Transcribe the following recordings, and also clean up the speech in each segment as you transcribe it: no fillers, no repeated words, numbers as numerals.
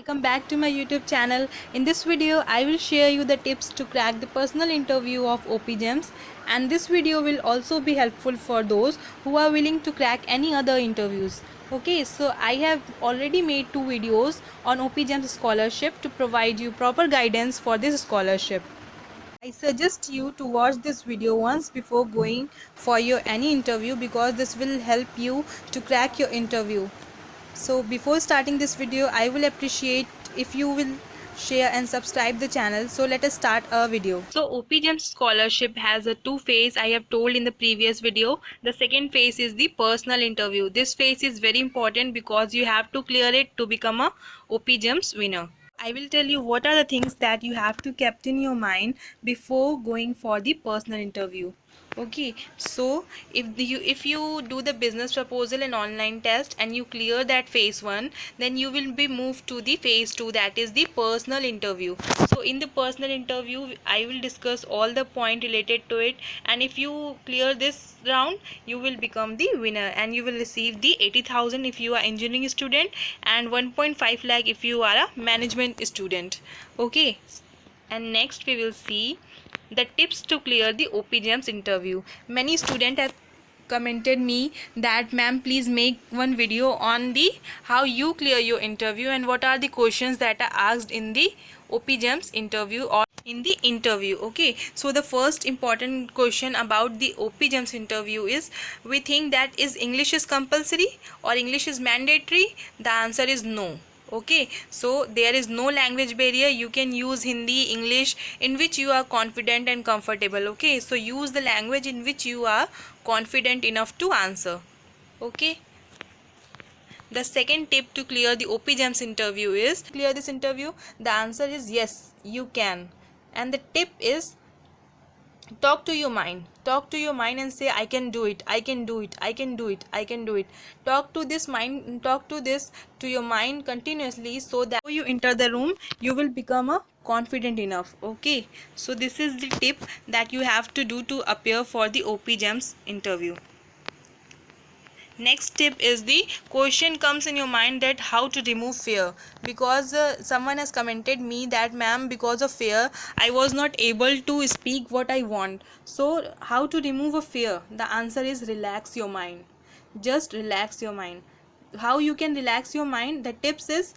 Welcome back to my YouTube channel. In this video, I will share you the tips to crack the personal interview of OP Gems, and this video will also be helpful for those who are willing to crack any other interviews. Okay, so I have already made 2 videos on OP Gems scholarship to provide you proper guidance for this scholarship. I suggest you to watch this video once before going for your any interview because this will help you to crack your interview. So before starting this video, I will appreciate if you will share and subscribe the channel. So let us start our video. So OPGEM scholarship has a two phase I have told in the previous video. The second phase is the personal interview. This phase is very important because you have to clear it to become a OPGEM's winner. I will tell you what are the things that you have to keep in your mind before going for the personal interview. Okay, so if you do the business proposal and online test and you clear that phase 1, then you will be moved to the phase 2, that is the personal interview. So in the personal interview I will discuss all the point related to it, and if you clear this round you will become the winner and you will receive the 80,000 if you are engineering student and 1.5 lakh if you are a management student. Okay, and next we will see the tips to clear the OPGEMS interview. Many students have commented me that ma'am, please make one video on the how you clear your interview and what are the questions that are asked in the OPGEMS interview or in the interview. Okay, so the first important question about the OPGEMS interview is, we think that is English is compulsory or English is mandatory? The answer is no. Okay, so there is no language barrier. You can use Hindi, English, in which you are confident and comfortable. Okay, so use the language in which you are confident enough to answer. Okay, the second tip to clear the OPGEMS interview is, clear this interview, the answer is yes, you can. And the tip is, talk to your mind and say, I can do it, I can do it, I can do it, I can do it. Talk to this to your mind continuously, so that when you enter the room you will become a confident enough. Okay, so this is the tip that you have to do to appear for the OPGEMS interview. Next tip is, the question comes in your mind that how to remove fear, because someone has commented me that ma'am, because of fear I was not able to speak what I want. So how to remove a fear? The answer is relax your mind. Just relax your mind. How you can relax your mind? The tips is,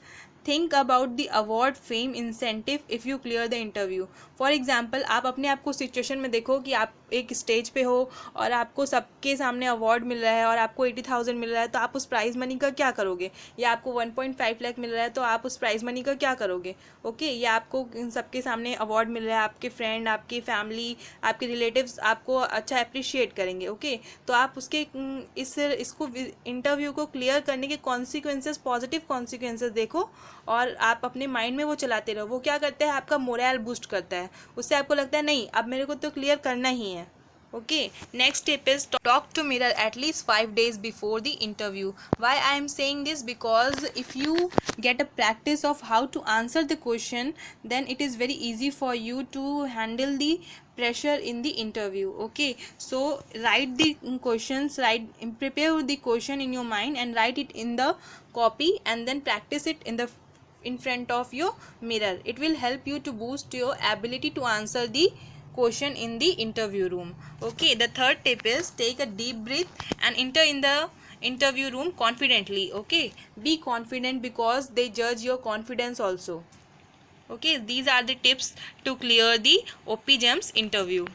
think about the award fame incentive if you clear the interview. For example, आप अपने आप को situation में देखो कि आप एक stage पे हो और आपको सबके सामने अवार्ड मिल रहा है और आपको 80,000 मिल रहा है, तो आप उस प्राइज़ मनी का क्या करोगे? या आपको 1.5 लाख मिल रहा है तो आप उस प्राइज़ मनी का क्या करोगे? ओके, या आपको सबके सामने अवार्ड मिल रहा है, आपके फ्रेंड, आपकी फैमिली, आपके रिलेटिव्स आपको अच्छा अप्रिशिएट करेंगे. ओके, तो आप उसके इसको इंटरव्यू को क्लियर करने के कॉन्सिक्वेंसेस, पॉजिटिव कॉन्सिक्वेंसेस देखो और आप अपने माइंड में वो चलाते रहो. वो क्या करता है, आपका मोरल बूस्ट करता है. उससे आपको लगता है नहीं, अब मेरे को तो क्लियर करना ही है. Okay, next tip is, talk to mirror at least 5 days before the interview. Why I am saying this? Because if you get a practice of how to answer the question, then it is very easy for you to handle the pressure in the interview. Okay, so write the questions, prepare the question in your mind and write it in the copy and then practice it in front of your mirror. It will help you to boost your ability to answer the question in the interview room. Okay, the third tip is, take a deep breath and enter in the interview room confidently. Okay, be confident because they judge your confidence also. Okay, these are the tips to clear the OPGEMS interview.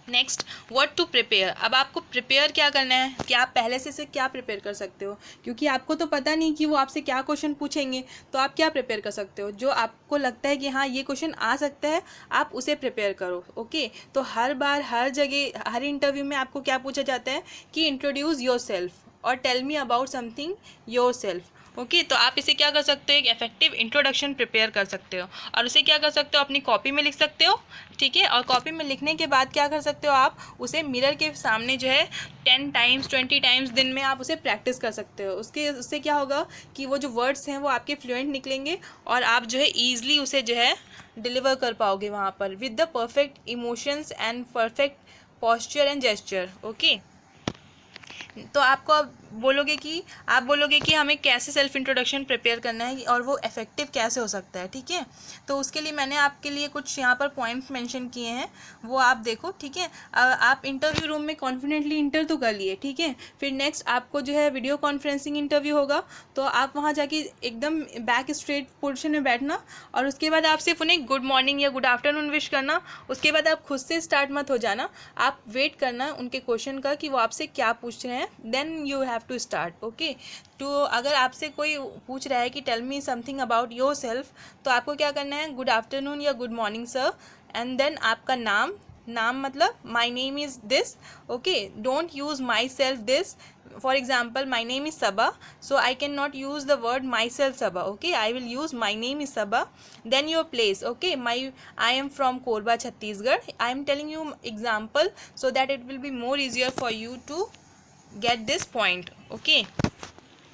Next, what to prepare. अब आपको prepare क्या करना है कि आप पहले से क्या प्रिपेयर कर सकते हो, क्योंकि आपको तो पता नहीं कि वो आपसे क्या क्वेश्चन पूछेंगे. तो आप क्या प्रिपेयर कर सकते हो? जो आपको लगता है कि हाँ ये क्वेश्चन आ सकता है, आप उसे प्रिपेयर करो. ओके, तो हर बार हर जगह हर इंटरव्यू में आपको क्या पूछा जाता है कि इंट्रोड्यूस योर सेल्फ और tell me about something yourself. Okay, तो आप इसे क्या कर सकते हो, एक इफेक्टिव इंट्रोडक्शन प्रिपेयर कर सकते हो और उसे क्या कर सकते हो, अपनी कॉपी में लिख सकते हो. ठीक है, और कॉपी में लिखने के बाद क्या कर सकते हो, आप उसे मिरर के सामने जो है 10 टाइम्स 20 टाइम्स दिन में आप उसे प्रैक्टिस कर सकते हो. उससे क्या होगा कि वो जो वर्ड्स हैं वो आपके फ्लुएंट निकलेंगे और आप जो है ईजिली उसे जो है डिलीवर कर पाओगे वहाँ पर with the perfect emotions and perfect posture and gesture. Okay, तो आपको अब बोलोगे कि आप बोलोगे कि हमें कैसे सेल्फ इंट्रोडक्शन प्रिपेयर करना है और वो इफेक्टिव कैसे हो सकता है, ठीक है। तो उसके लिए मैंने आपके लिए कुछ यहाँ पर पॉइंट्स मेंशन किए हैं, वो आप देखो, ठीक है। आप इंटरव्यू रूम में कॉन्फिडेंटली इंटर तो कर लिए, ठीक है। फिर नेक्स्ट आपको जो है वीडियो कॉन्फ्रेंसिंग इंटरव्यू होगा, तो आप वहाँ जाके एकदम बैक स्ट्रेट पोजीशन में बैठना, और उसके बाद आप सिर्फ उन्हें गुड मॉर्निंग या गुड आफ्टरनून विश करना। उसके बाद आप खुद से स्टार्ट मत हो जाना, आप वेट करना उनके क्वेश्चन का कि वो आपसे क्या पूछ रहे हैं, then you have to start, okay. तो अगर आपसे कोई पूछ रहा है कि tell me something about yourself, तो आपको क्या करना है, गुड आफ्टरनून या good morning sir, and then आपका नाम मतलब my name is this, okay. Don't use myself this. For example, my name is Sabha, so I cannot use the word myself Sabha, okay. I will use my name is Sabha. Then your place, okay. I am from Korba, Chhattisgarh. I am telling you example so that it will be more easier for you to get this point, okay.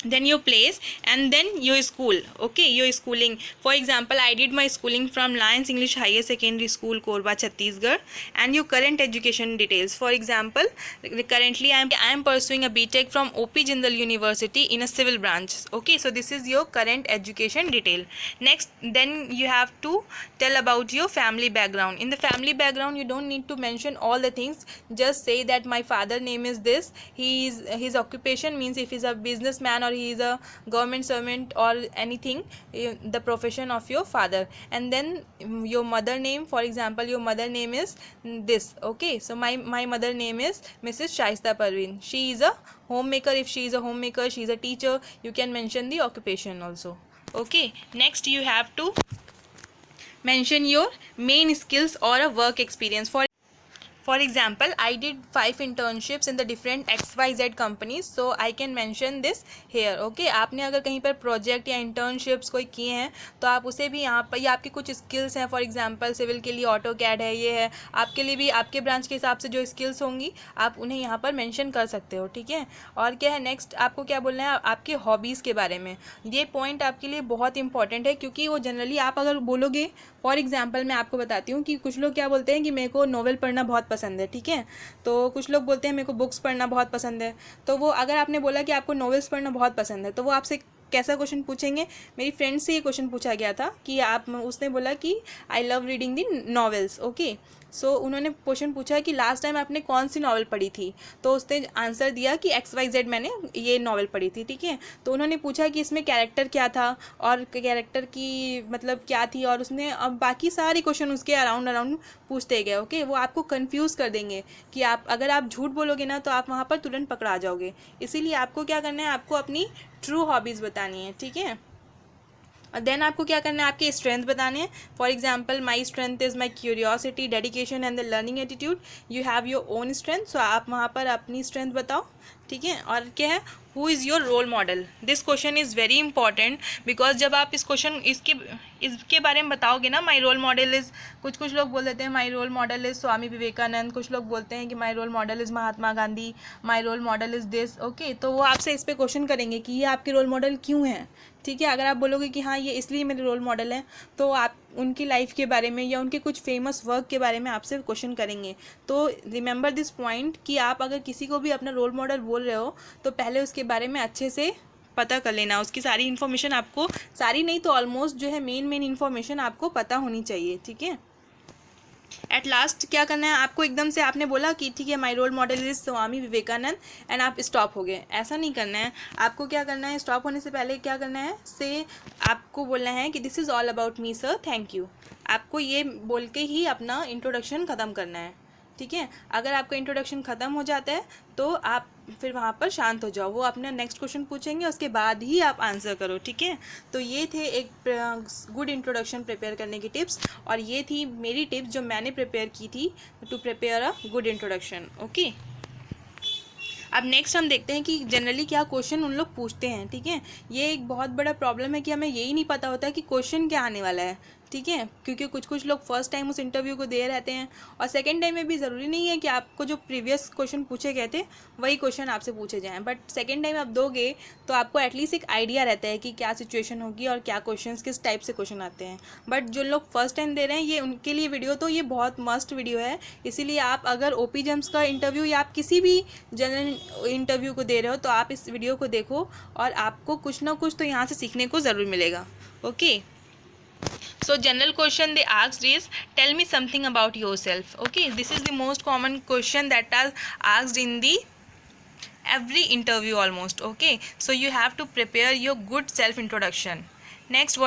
Then your place, and then your school, okay, your schooling. For example, I did my schooling from Lions English Higher Secondary School, Korba, Chhattisgarh. And your current education details. For example, currently I am pursuing a BTech from OP Jindal University in a civil branch, okay. So this is your current education detail. Next, then you have to tell about your family background. In the family background, you don't need to mention all the things, just say that my father name is this, his occupation means if he's a businessman or he is a government servant or anything, the profession of your father. And then your mother name, for example, your mother name is this, okay. So my mother name is Mrs. Shaista Parveen. She is a homemaker. If she is a homemaker, she is a teacher. You can mention the occupation also, okay. Next, you have to mention your main skills or a work experience. For example, I did 5 internships in the different XYZ companies, so I can mention this here, okay. आपने अगर कहीं पर project या internships कोई किए हैं तो आप उसे भी यहाँ पर, या आपकी कुछ स्किल्स हैं, फॉर एग्जांपल सिविल के लिए ऑटो कैड है, ये है, आपके लिए भी आपके ब्रांच के हिसाब से जो स्किल्स होंगी आप उन्हें यहाँ पर मेंशन कर सकते हो, ठीक है। और क्या है, नेक्स्ट आपको क्या बोलना है, आपके हॉबीज़ के बारे में। ये पॉइंट आपके लिए बहुत इंपॉर्टेंट है, क्योंकि वो जनरली आप अगर बोलोगे, फॉर एग्जाम्पल मैं आपको बताती हूँ कि कुछ लोग क्या बोलते हैं कि मेरे को नॉवेल पढ़ना बहुत पसंद है, ठीक है। तो कुछ लोग बोलते हैं मेरे को बुक्स पढ़ना बहुत पसंद है। तो वो अगर आपने बोला कि आपको नॉवेल्स पढ़ना बहुत पसंद है, तो वो आपसे कैसा क्वेश्चन पूछेंगे। मेरी फ्रेंड से ये क्वेश्चन पूछा गया था कि उसने बोला कि I love reading the novels, okay. So उन्होंने क्वेश्चन पूछा कि लास्ट टाइम आपने कौन सी नॉवल पढ़ी थी, तो उसने आंसर दिया कि XYZ मैंने ये नॉवल पढ़ी थी, ठीक है। तो उन्होंने पूछा कि इसमें कैरेक्टर क्या था और कैरेक्टर की मतलब क्या थी, और उसने अब बाकी सारी क्वेश्चन उसके अराउंड पूछते गए, ओके। वो आपको कंफ्यूज कर देंगे कि अगर आप झूठ बोलोगे ना तो आप वहाँ पर तुरंत पकड़ा जाओगे। इसीलिए आपको क्या करना है, आपको अपनी ट्रू हॉबीज़ बतानी है, ठीक है। और देन आपको क्या करना है, आपके स्ट्रेंथ बताने हैं। For example, my strength is my curiosity, dedication and the learning attitude. You have your own strength, so आप वहाँ पर अपनी स्ट्रेंथ बताओ, ठीक है। और क्या है, who is your role model. This question is very important, because जब आप इसके बारे में बताओगे ना, माई रोल मॉडल इज़, कुछ लोग बोल देते हैं my role model is Swami Vivekananda, कुछ लोग बोलते हैं कि my role model is Mahatma Gandhi, my role model is this, okay. तो वो आपसे इस पर क्वेश्चन करेंगे कि ये आपके रोल मॉडल क्यों है, ठीक है। अगर आप बोलोगे कि हाँ ये इसलिए मेरे रोल मॉडल है, तो आप उनकी लाइफ के बारे में या उनके कुछ फेमस वर्क के बारे में आपसे क्वेश्चन करेंगे। तो रिमेंबर दिस पॉइंट कि आप अगर किसी को भी अपना रोल मॉडल बोल रहे हो तो पहले उसके बारे में अच्छे से पता कर लेना। उसकी सारी इन्फॉर्मेशन आपको, सारी नहीं तो ऑलमोस्ट जो है मेन इन्फॉर्मेशन आपको पता होनी चाहिए, ठीक है। एट लास्ट क्या करना है आपको, एकदम से आपने बोला कि ठीक है my role model is Swami Vivekananda and आप स्टॉप हो गए, ऐसा नहीं करना है। आपको क्या करना है, स्टॉप होने से पहले क्या करना है, आपको बोलना है कि this is all about me sir, thank you. आपको ये बोल के ही अपना इंट्रोडक्शन ख़त्म करना है, ठीक है। अगर आपका इंट्रोडक्शन ख़त्म हो जाता है तो आप फिर वहाँ पर शांत हो जाओ, वो अपना नेक्स्ट क्वेश्चन पूछेंगे, उसके बाद ही आप आंसर करो, ठीक है। तो ये थे एक गुड इंट्रोडक्शन प्रिपेयर करने की टिप्स, और ये थी मेरी टिप्स जो मैंने प्रिपेयर की थी to prepare a good introduction, okay. अब नेक्स्ट हम देखते हैं कि जनरली क्या क्वेश्चन उन लोग पूछते हैं, ठीक है। ये एक बहुत बड़ा प्रॉब्लम है कि हमें यही नहीं पता होता कि क्वेश्चन क्या आने वाला है, ठीक है। क्योंकि कुछ लोग फर्स्ट टाइम उस इंटरव्यू को दे रहते हैं, और सेकंड टाइम में भी ज़रूरी नहीं है कि आपको जो प्रीवियस क्वेश्चन पूछे गए थे वही क्वेश्चन आपसे पूछे जाएं, बट सेकंड टाइम आप दोगे तो आपको एटलीस्ट एक आइडिया रहता है कि क्या सिचुएशन होगी और क्या क्वेश्चंस किस टाइप से क्वेश्चन आते हैं। बट जो लोग फर्स्ट टाइम दे रहे हैं ये उनके लिए वीडियो तो ये बहुत मस्ट वीडियो है। इसीलिए आप अगर OP GEMS का इंटरव्यू या आप किसी भी जनरल इंटरव्यू को दे रहे हो तो आप इस वीडियो को देखो और आपको कुछ ना कुछ तो यहाँ से सीखने को ज़रूर मिलेगा. Okay. So general question they asked is, tell me something about yourself. Okay, this is the most common question that are asked in the every interview almost. Okay, so you have to prepare your good self introduction. Next,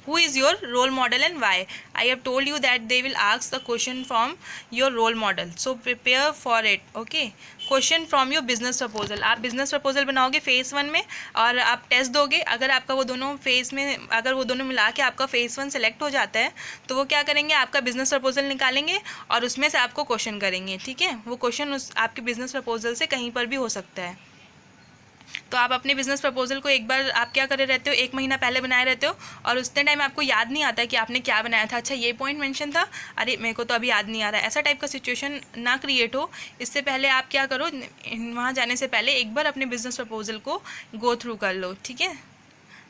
who is your role model and why? I have told you that they will ask the question from your role model, so prepare for it. Okay, question from your business proposal. आप business proposal बनाओगे phase 1 में और आप test दोगे. अगर आपका वो दोनों फेज़ में, अगर वो दोनों मिला के आपका फेज़ 1 सेलेक्ट हो जाता है तो वो क्या करेंगे, आपका बिजनेस प्रपोजल निकालेंगे और उसमें से आपको क्वेश्चन करेंगे. ठीक है, वो क्वेश्चन उस आपके बिजनेस प्रपोजल से कहीं पर भी हो सकता है. तो आप अपने बिजनेस प्रपोजल को एक बार आप क्या करे रहते हो, 1 महीना पहले बनाए रहते हो और उतने टाइम आपको याद नहीं आता है कि आपने क्या बनाया था. अच्छा, ये पॉइंट मेंशन था, अरे मेरे को तो अभी याद नहीं आ रहा है. ऐसा टाइप का सिचुएशन ना क्रिएट हो, इससे पहले आप क्या करो, वहाँ जाने से पहले एक बार अपने बिजनेस प्रपोजल को गो थ्रू कर लो. ठीक है.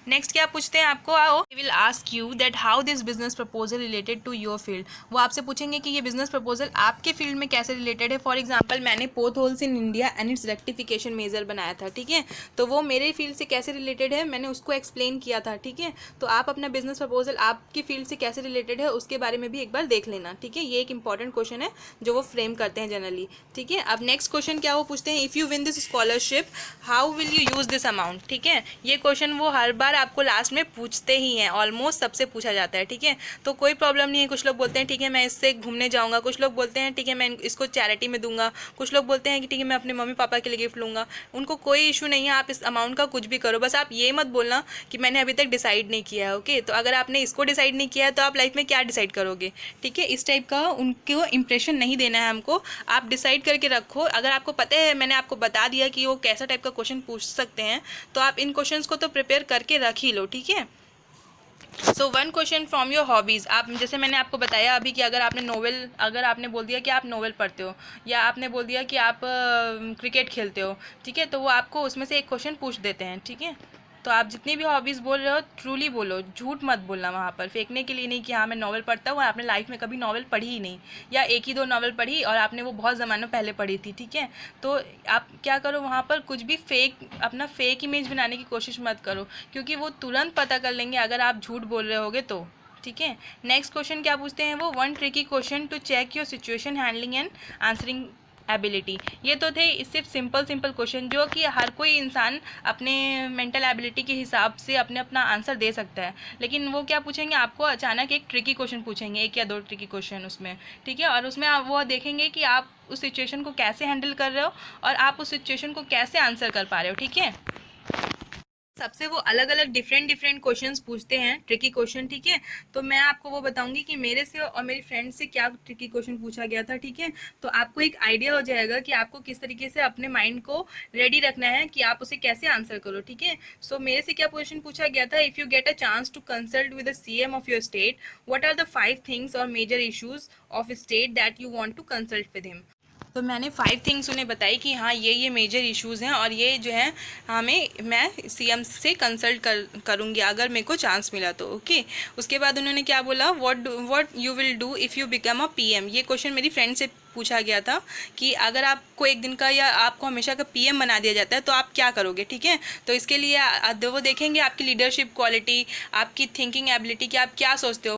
नेक्स्ट क्या पूछते हैं आपको, आओ, they will ask you that how this business proposal related to your field. वो आपसे पूछेंगे कि ये बिजनेस प्रपोजल आपके फील्ड में कैसे रिलेटेड है. फॉर एग्जांपल, मैंने potholes in India and its rectification major बनाया था. ठीक है, तो वो मेरे फील्ड से कैसे रिलेटेड है मैंने उसको एक्सप्लेन किया था. ठीक है, तो आप अपना बिजनेस प्रपोजल आपकी फील्ड से कैसे रिलेटेड है उसके बारे में भी एक बार देख लेना. ठीक है, ये एक इंपॉर्टेंट क्वेश्चन है जो वो फ्रेम करते हैं जनरली. ठीक है, अब नेक्स्ट क्वेश्चन क्या वो पूछते हैं, if you win this scholarship how will you use this amount. ठीक है, ये क्वेश्चन वो हर बार आपको लास्ट में पूछते ही हैं, ऑलमोस्ट सबसे पूछा जाता है. ठीक है, तो कोई प्रॉब्लम नहीं है. कुछ लोग बोलते हैं ठीक है मैं इससे घूमने जाऊंगा, कुछ लोग बोलते हैं ठीक है मैं इसको चैरिटी में दूंगा, कुछ लोग बोलते हैं कि ठीक है मैं अपने मम्मी पापा के लिए गिफ्ट लूँगा. उनको कोई इशू नहीं है, आप इस अमाउंट का कुछ भी करो, बस आप ये मत बोलना कि मैंने अभी तक डिसाइड नहीं किया है. ओके, तो अगर आपने इसको डिसाइड नहीं किया है तो आप लाइफ में क्या डिसाइड करोगे. ठीक है, इस टाइप का उनको इंप्रेशन नहीं देना है हमको. आप डिसाइड करके रखो. अगर आपको पता है, मैंने आपको बता दिया कि वो कैसा टाइप का क्वेश्चन पूछ सकते हैं, तो आप इन क्वेश्चंस को तो प्रिपेयर करके रख ही लो. ठीक है. सो 1 क्वेश्चन फ्रॉम योर हॉबीज़. आप जैसे मैंने आपको बताया अभी कि अगर आपने बोल दिया कि आप नोवेल पढ़ते हो या आपने बोल दिया कि आप क्रिकेट खेलते हो. ठीक है, तो वो आपको उसमें से एक क्वेश्चन पूछ देते हैं. ठीक है, तो आप जितनी भी हॉबीज़ बोल रहे हो ट्रूली बोलो, झूठ मत बोलना वहाँ पर, फेंकने के लिए नहीं कि हाँ मैं नॉवल पढ़ता हूँ और आपने लाइफ में कभी नॉवल पढ़ी ही नहीं, या 1 ही 2 नॉवल पढ़ी और आपने वो बहुत ज़मानों पहले पढ़ी थी. ठीक है, तो आप क्या करो, वहाँ पर कुछ भी अपना फेक इमेज बनाने की कोशिश मत करो, क्योंकि वो तुरंत पता कर लेंगे अगर आप झूठ बोल रहे होगे तो. ठीक है, नेक्स्ट क्वेश्चन क्या पूछते हैं वो, 1 tricky question to check your situation handling and answering ability. ये तो थे सिर्फ सिंपल क्वेश्चन जो कि हर कोई इंसान अपने मेंटल एबिलिटी के हिसाब से अपना आंसर दे सकता है. लेकिन वो क्या पूछेंगे आपको, अचानक एक ट्रिकी क्वेश्चन पूछेंगे, 1 या 2 ट्रिकी क्वेश्चन उसमें. ठीक है, और उसमें वो देखेंगे कि आप उस सिचुएशन को कैसे हैंडल कर रहे हो और आप उस सिचुएशन को कैसे आंसर कर पा रहे हो. ठीक है, सबसे वो अलग अलग डिफरेंट क्वेश्चंस पूछते हैं, ट्रिकी क्वेश्चन. ठीक है, तो मैं आपको वो बताऊंगी कि मेरे से और मेरी फ्रेंड से क्या ट्रिकी क्वेश्चन पूछा गया था. ठीक है, तो आपको एक आइडिया हो जाएगा कि आपको किस तरीके से अपने माइंड को रेडी रखना है कि आप उसे कैसे आंसर करो. ठीक है, सो मेरे से क्या क्वेश्चन पूछा गया था, if you get a chance to consult with the CM of your state, what are the 5 things or major issues of state that you want to consult with him. तो मैंने 5 थिंग्स उन्हें बताई कि हाँ ये मेजर इश्यूज़ हैं और ये जो है मैं CM से कंसल्ट करूँगी अगर मेरे को चांस मिला तो. ओके, उसके बाद उन्होंने क्या बोला, what you will do if you become a PM. ये क्वेश्चन मेरी फ्रेंड से पूछा गया था कि अगर आपको एक दिन का या आपको हमेशा का PM बना दिया जाता है तो आप क्या करोगे. ठीक है, तो इसके लिए वो देखेंगे आपकी लीडरशिप क्वालिटी, आपकी थिंकिंग एबिलिटी, कि आप क्या सोचते हो.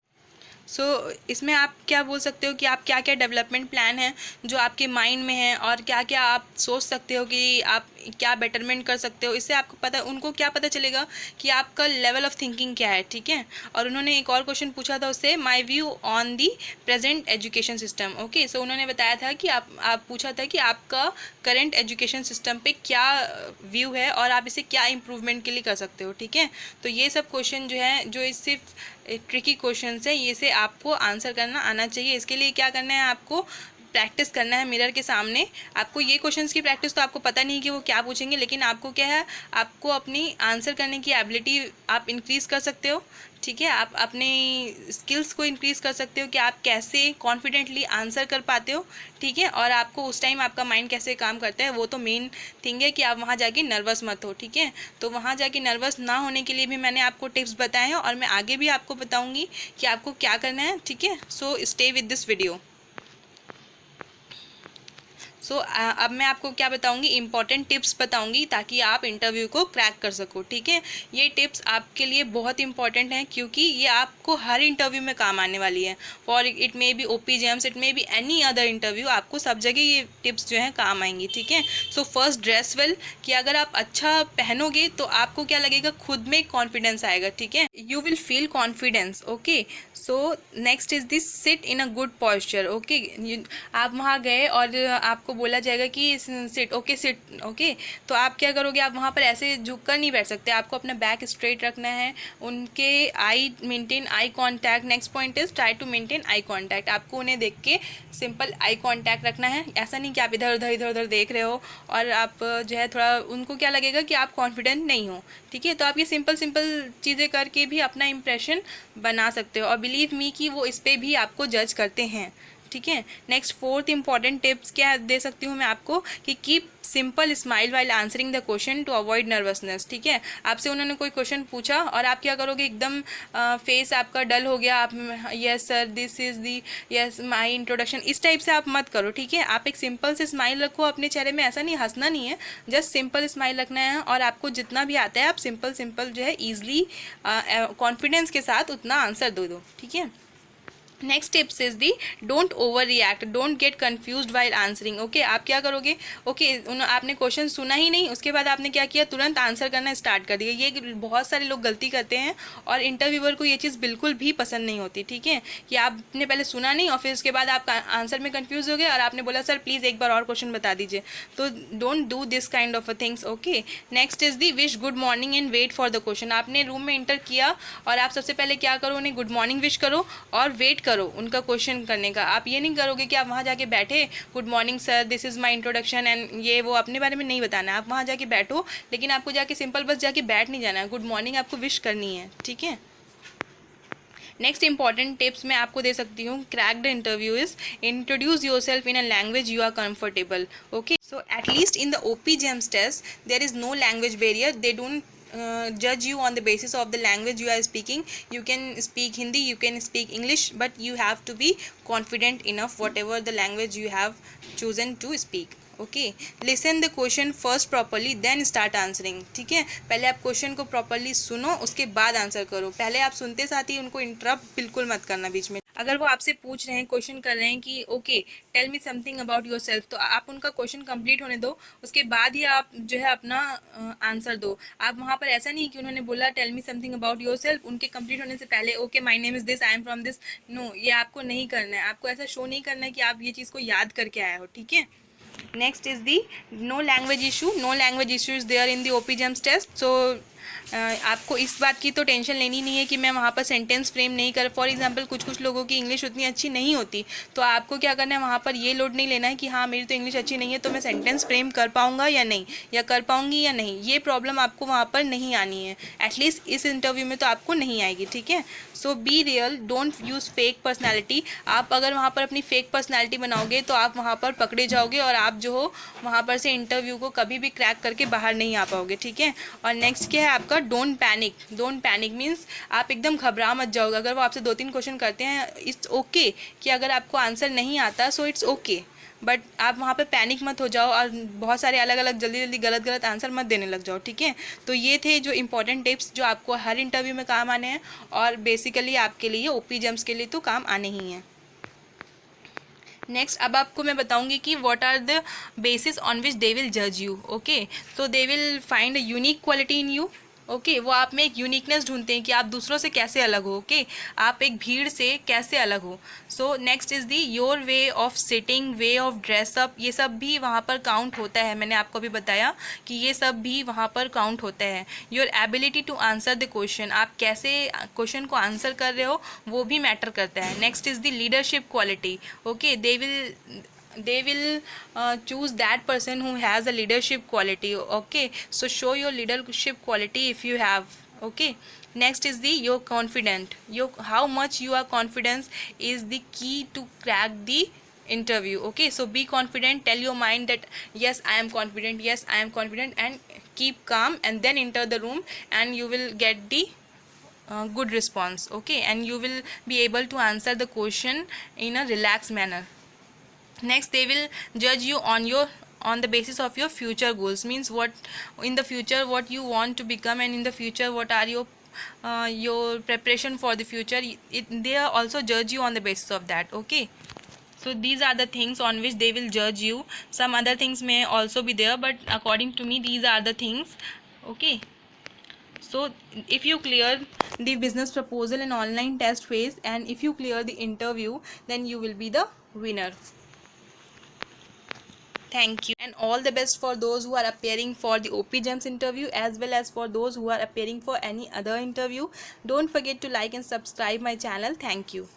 इसमें आप क्या बोल सकते हो कि आप क्या क्या डेवलपमेंट प्लान है जो आपके माइंड में है और क्या क्या आप सोच सकते हो कि आप क्या बेटरमेंट कर सकते हो. इससे आपको उनको क्या पता चलेगा कि आपका लेवल ऑफ थिंकिंग क्या है. ठीक है, और उन्होंने एक और क्वेश्चन पूछा था उससे, my view on the present education system. Okay, so उन्होंने बताया था कि आप पूछा था कि आपका करेंट एजुकेशन सिस्टम पे क्या व्यू है और आप इसे क्या इम्प्रूवमेंट के लिए कर सकते हो. ठीक है, तो ये सब क्वेश्चन जो है जो सिर्फ ट्रिकी क्वेश्चन है, ये से आपको आंसर करना आना चाहिए. इसके लिए क्या करना है, आपको प्रैक्टिस करना है मिरर के सामने. आपको ये क्वेश्चंस की प्रैक्टिस तो आपको पता नहीं कि वो क्या पूछेंगे, लेकिन आपको क्या है, आपको अपनी आंसर करने की एबिलिटी आप इंक्रीज़ कर सकते हो. ठीक है, आप अपने स्किल्स को इंक्रीज़ कर सकते हो कि आप कैसे कॉन्फिडेंटली आंसर कर पाते हो. ठीक है, और आपको उस टाइम आपका माइंड कैसे काम करता है वो तो मेन थिंग है कि आप वहाँ जाके नर्वस मत हो. ठीक है, तो वहाँ जाके नर्वस ना होने के लिए भी मैंने आपको टिप्स बताए हैं और मैं आगे भी आपको बताऊँगी कि आपको क्या करना है. ठीक है, so stay with this video. So अब मैं आपको क्या बताऊंगी, इंपॉर्टेंट टिप्स बताऊंगी ताकि आप इंटरव्यू को क्रैक कर सको, ठीक है। ये टिप्स आपके लिए बहुत इंपॉर्टेंट हैं क्योंकि ये आपको हर इंटरव्यू में काम आने वाली है। For it may be OPGMs, it may be any other interview, आपको सब जगह ये टिप्स जो हैं काम आएंगी, ठीक है। सो फर्स्ट, ड्रेस वेल, कि अगर आप अच्छा पहनोगे तो आपको क्या लगेगा, खुद में कॉन्फिडेंस आएगा, ठीक है। You will feel confidence, okay. So next is this, sit in a good posture, okay. आप वहाँ गए और आपको बोला जाएगा कि सिट, ओके सिट, ओके। तो आप क्या करोगे, आप वहाँ पर ऐसे झुक कर नहीं बैठ सकते, आपको अपना बैक स्ट्रेट रखना है, उनके eye maintain eye contact. Next point is try to maintain eye contact, आपको उन्हें देख के सिंपल आई कांटेक्ट रखना है। ऐसा नहीं कि आप इधर उधर इधर उधर देख रहे हो और आप जो है थोड़ा, उनको क्या लगेगा कि आप कॉन्फिडेंट नहीं हो, ठीक है। तो आप ये सिंपल सिंपल चीज़ें करके भी अपना इंप्रेशन बना सकते हो और बिलीव मी कि वो इस पर भी आपको जज करते हैं, ठीक है। नेक्स्ट, फोर्थ इंपॉर्टेंट टिप्स क्या दे सकती हूँ मैं आपको, कि keep simple smile while answering the question to avoid nervousness, ठीक है। आपसे उन्होंने कोई क्वेश्चन पूछा और आप क्या करोगे, एकदम फेस आपका डल हो गया, आप yes sir this is the, yes my introduction, इस टाइप से आप मत करो, ठीक है। आप एक सिंपल से स्माइल रखो अपने चेहरे में, ऐसा नहीं, हंसना नहीं है, जस्ट सिंपल स्माइल रखना है। और आपको जितना भी आता है आप सिंपल सिंपल जो है ईजिली कॉन्फिडेंस के साथ उतना आंसर दो, ठीक है। Next tips is the, don't over react, don't get confused while answering, okay. आप क्या करोगे, ओके आपने क्वेश्चन सुना ही नहीं, उसके बाद आपने क्या किया, तुरंत आंसर करना स्टार्ट कर दिया। ये बहुत सारे लोग गलती करते हैं और इंटरव्यूअर को ये चीज़ बिल्कुल भी पसंद नहीं होती, ठीक है। कि आपने पहले सुना नहीं और फिर उसके बाद आप आंसर में कन्फ्यूज हो गए और आपने बोला सर प्लीज़ एक बार और क्वेश्चन बता दीजिए। तो don't do this kind of a things, okay. Next is the, wish good morning and wait for the question. आपने रूम में इंटर किया और आप सबसे पहले क्या करो, उन्हें गुड मॉर्निंग विश करो और वेट करो उनका क्वेश्चन करने का। आप ये नहीं करोगे कि आप वहाँ जाके बैठे, good morning sir this is my introduction and ये वो अपने बारे में नहीं बताना है। आप वहाँ जाके बैठो, लेकिन आपको जाके सिंपल बस जाके बैठ नहीं जाना है, गुड मॉर्निंग आपको विश करनी है, ठीक है। नेक्स्ट इंपॉर्टेंट टिप्स मैं आपको दे सकती हूँ, crack the interview is introduce yourself in a language you are comfortable, okay. So at least in the OPGMs test there is no language barrier, they don't judge you on the basis of the language you are speaking. You can speak Hindi, you can speak English, but you have to be confident enough whatever the language you have chosen to speak, ओके। Listen the question first properly then start answering, ठीक है। पहले आप question को properly सुनो, उसके बाद answer करो। पहले आप सुनते साथ ही उनको इंटरप्ट बिल्कुल मत करना बीच में। अगर वो आपसे पूछ रहे हैं, क्वेश्चन कर रहे हैं कि okay tell me something about yourself, तो आप उनका क्वेश्चन कंप्लीट होने दो, उसके बाद ही आप जो है अपना आंसर दो। आप वहाँ पर ऐसा नहीं कि उन्होंने बोला tell me something about yourself, उनके कंप्लीट होने से पहले okay my name is this, I am from this, no, ये आपको नहीं करना है। आपको ऐसा शो नहीं करना है कि आप ये चीज़ को याद करके आए हो, ठीक है। Next is the, no language issue, no language issue is there in the OPGMs test. So आपको इस बात की तो टेंशन लेनी नहीं है कि मैं वहाँ पर सेंटेंस फ्रेम नहीं कर, फॉर एग्जांपल कुछ लोगों की इंग्लिश उतनी अच्छी नहीं होती, तो आपको क्या करना है, वहाँ पर ये लोड नहीं लेना है कि हाँ मेरी तो इंग्लिश अच्छी नहीं है तो मैं सेंटेंस फ्रेम कर पाऊँगा या नहीं, या कर पाऊँगी या नहीं, ये प्रॉब्लम आपको वहाँ पर नहीं आनी है। एटलीस्ट इस इंटरव्यू में तो आपको नहीं आएगी, ठीक है। So be real, don't use fake personality. आप अगर वहाँ पर अपनी फेक पर्सनैलिटी बनाओगे तो आप वहाँ पर पकड़े जाओगे और आप जो हो वहाँ पर से इंटरव्यू को कभी भी क्रैक करके बाहर नहीं आ पाओगे, ठीक है। और नेक्स्ट क्या है आपका, don't panic. Don't panic means आप एकदम घबरा मत जाओगे। अगर वो आपसे 2-3 क्वेश्चन करते हैं, इट्स ओके कि अगर आपको आंसर नहीं आता सो इट्स ओके, बट आप वहाँ पे पैनिक मत हो जाओ और बहुत सारे अलग अलग जल्दी जल्दी गलत गलत आंसर मत देने लग जाओ, ठीक है। तो ये थे जो इंपॉर्टेंट टिप्स जो आपको हर इंटरव्यू में काम आने हैं और बेसिकली आपके लिए OPGMs के लिए तो काम आने ही हैं। नेक्स्ट अब आपको मैं बताऊंगी कि what are the basis on which they will जज you, okay. So they will find a unique quality in you, okay. वो आप में एक यूनिकनेस ढूंढते हैं कि आप दूसरों से कैसे अलग हो, ओके। आप एक भीड़ से कैसे अलग हो। So next is the your way of sitting, way of dress up, ये सब भी वहाँ पर काउंट होता है। मैंने आपको भी बताया कि ये सब भी वहाँ पर काउंट होता है। Your ability to answer the question, आप कैसे क्वेश्चन को आंसर कर रहे हो वो भी मैटर करता है। Next is the leadership quality, okay. they will choose that person who has a leadership quality, okay. So show your leadership quality if you have, okay. Next is the your confident, your how much you are confident is the key to crack the interview, okay. So be confident, tell your mind that yes I am confident, yes I am confident, and keep calm and then enter the room and you will get the good response, okay, and you will be able to answer the question in a relaxed manner. Next, they will judge you on the basis of your future goals, means what in the future what you want to become, and in the future what are your preparation for the future. They are also judge you on the basis of that. Okay, so these are the things on which they will judge you. Some other things may also be there, but according to me these are the things. Okay, so if you clear the business proposal and online test phase, and if you clear the interview, then you will be the winner. Thank you, and all the best for those who are appearing for the OP Gems interview, as well as for those who are appearing for any other interview. Don't forget to like and subscribe my channel. Thank you.